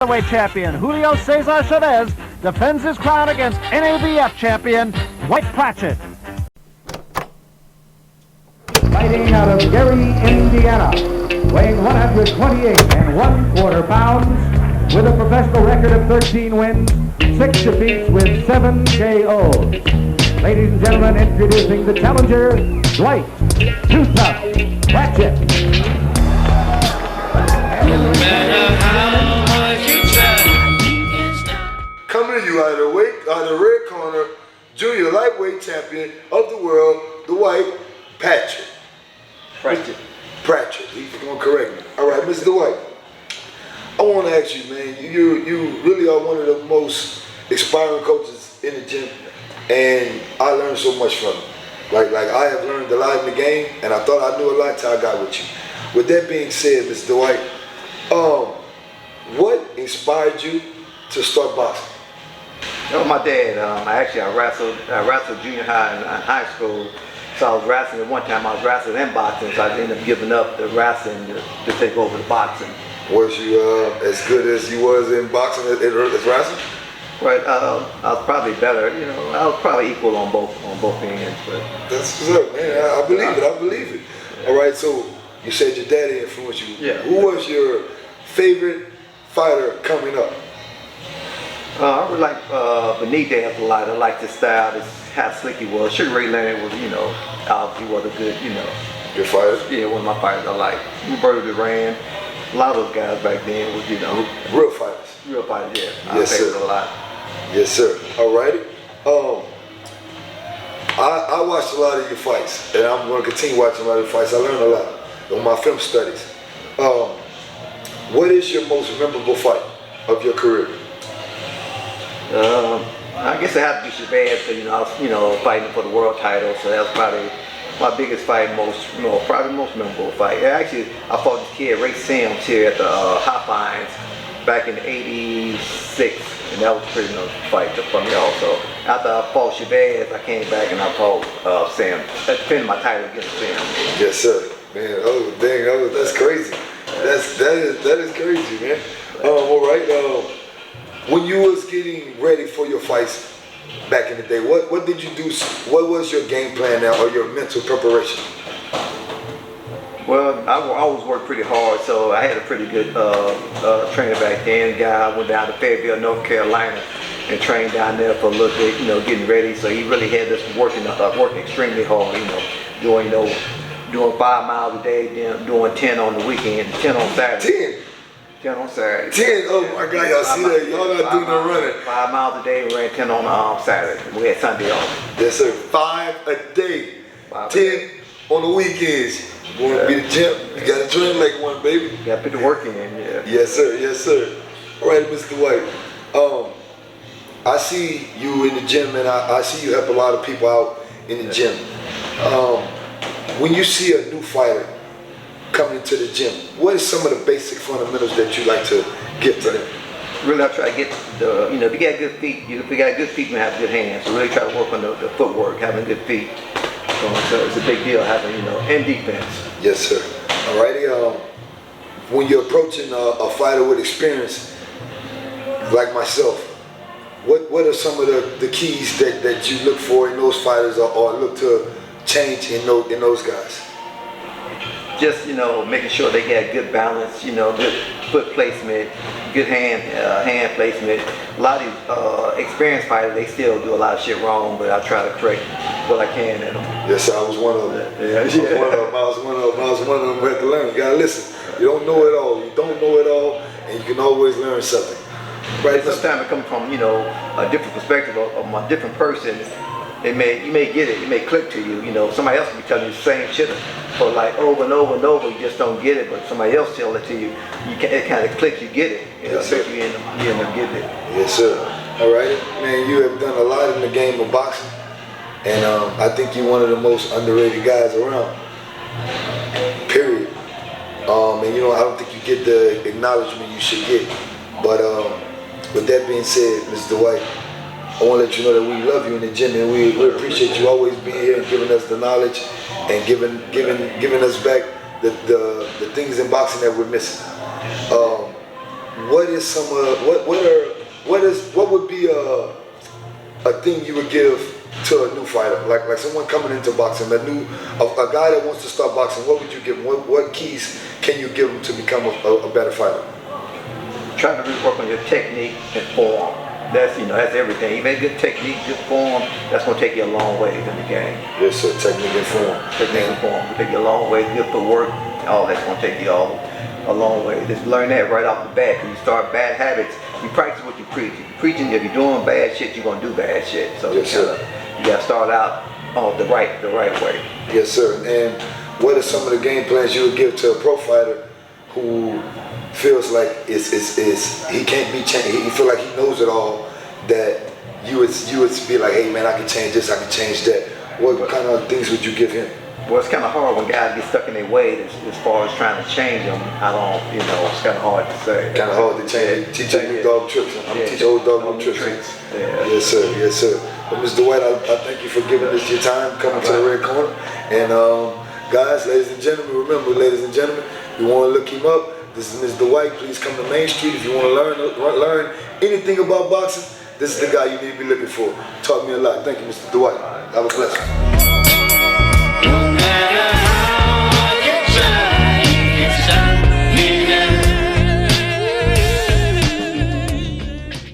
Featherweight champion Julio Cesar Chavez defends his crown against NABF champion Dwight Pratchett. Fighting out of Gary, Indiana, weighing 128 and 1/4 pounds, with a professional record of 13 wins, 6 defeats with 7 KOs. Ladies and gentlemen, introducing the challenger, Dwight "TooTuff" Pratchett. Coming to you out of the red corner, junior lightweight champion of the world, Dwight Pratchett. Pratchett. He's going to correct me. All right, Mr. Dwight. I want to ask you, man. You really are one of the most inspiring coaches in the gym, and I learned so much from you. Like I have learned a lot in the game, and I thought I knew a lot until I got with you. With that being said, Mr. Dwight, what inspired you to start boxing? My dad. I wrestled junior high and high school. So I was wrestling at one time. I was wrestling and boxing. So I ended up giving up the wrestling to take over the boxing. Was you as good as you was in boxing as wrestling? Right. I was probably better. I was probably equal on both ends. But that's what's up, man. I believe it. Yeah. All right. So you said your daddy influenced you. Yeah. Who was your favorite fighter coming up? I really like Benitez a lot. I liked his style, how slick he was. Sugar Ray Leonard was, obviously was a good, Good fighter? Yeah, one of my fighters I like. Roberto Duran. A lot of those guys back then was, real fighters. Real fighters, yeah. Yes, I sir. a lot. Yes, sir. All righty. I watched a lot of your fights, and I'm going to continue watching a lot of your fights. I learned a lot on my film studies. What is your most memorable fight of your career? I guess it had to be Chavez, because I was fighting for the world title, so that was probably my biggest fight, probably the most memorable fight. Actually, I fought this kid Ray Sims here at the Hot Fines back in '86, and that was a pretty nice fight for me also. After I fought Chavez, I came back and I fought Sam. I defended my title against Sam. Yes, sir. Man, that's crazy. That is crazy, man. All right. When you was getting ready for your fights back in the day, what did you do? What was your game plan now, or your mental preparation? Well, I always worked pretty hard, so I had a pretty good trainer back then. Guy went down to Fayetteville, North Carolina, and trained down there for a little bit, getting ready. So he really had us working extremely hard, doing 5 miles a day, then doing 10 on the weekend, 10 on Saturday. 10 on Saturday. 10? Oh my God, y'all see that? Y'all not doing no running. 5 miles a day, we ran 10 on Saturday. We had Sunday off. Yes, sir. 5 a day. 10 on the weekends. You want to be the gym? You got to train like one, baby. You got to put the work in, yeah. Yes, sir. Yes, sir. All right, Mr. White. I see you in the gym, and I see you help a lot of people out in the gym. When you see a new fighter coming into the gym, what is some of the basic fundamentals that you like to give to them? Really, I try to get if you got good feet, if you got good feet, you have good hands. So really try to work on the footwork, having good feet. So it's a big deal having, and defense. Yes, sir. All righty. When you're approaching a fighter with experience, like myself, what are some of the keys that you look for in those fighters, or look to change in those guys? Just making sure they get good balance, good foot placement, good hand placement. A lot of these experienced fighters, they still do a lot of shit wrong, but I try to correct what I can in them. Yes, sir, I was one of them. I was one of them who had to learn. You gotta listen. You don't know it all. You don't know it all, and you can always learn something. Right. Sometimes it comes from a different perspective of a different person. You may get it. It may click to you. Somebody else can be telling you the same shit for like over and over and over. You just don't get it, but somebody else tell it to you. It kind of clicks. You get it. Yes, sir. You end up getting it. Yes, sir. All right, man. You have done a lot in the game of boxing, and I think you're one of the most underrated guys around. Period. And I don't think you get the acknowledgement you should get. But with that being said, Mr. White, I want to let you know that we love you in the gym, and we appreciate you always being here and giving us the knowledge and giving us back the things in boxing that we're missing. what is some what would be a thing you would give to a new fighter, like someone coming into boxing, a guy that wants to start boxing? What would you give him? What keys can you give him to become a better fighter? Try to really work on your technique and form. That's everything. Even good technique, good form, that's gonna take you a long way in the game. Yes, sir. Technique and form. Technique and form will take you a long way. Good footwork, all that's gonna take you a long way. Just learn that right off the bat. When you start bad habits, you practice what you preach. If you're preaching, if you're doing bad shit, you're gonna do bad shit. So yes, you gotta start out on the right way. Yes, sir. And what are some of the game plans you would give to a pro fighter who feels like he can't be changed? He feel like he knows it all. That you would be like, hey man, I can change this, I can change that. What kind of things would you give him? Well, it's kind of hard when guys get stuck in their ways as far as trying to change them. It's kind of hard to say. Kind of hard to change. Teach a new dog tricks. I'm teach old dog new tricks. Yeah. Yes, sir. Yes, sir. Well, Mr. Dwight, I thank you for giving us your time, coming to the red corner. And guys, ladies and gentlemen, remember, ladies and gentlemen, you want to look him up. This is Mr. Dwight. Please come to Main Street if you want to learn anything about boxing. This is the guy you need to be looking for. Taught me a lot. Thank you, Mr. Dwight. Have a blessing.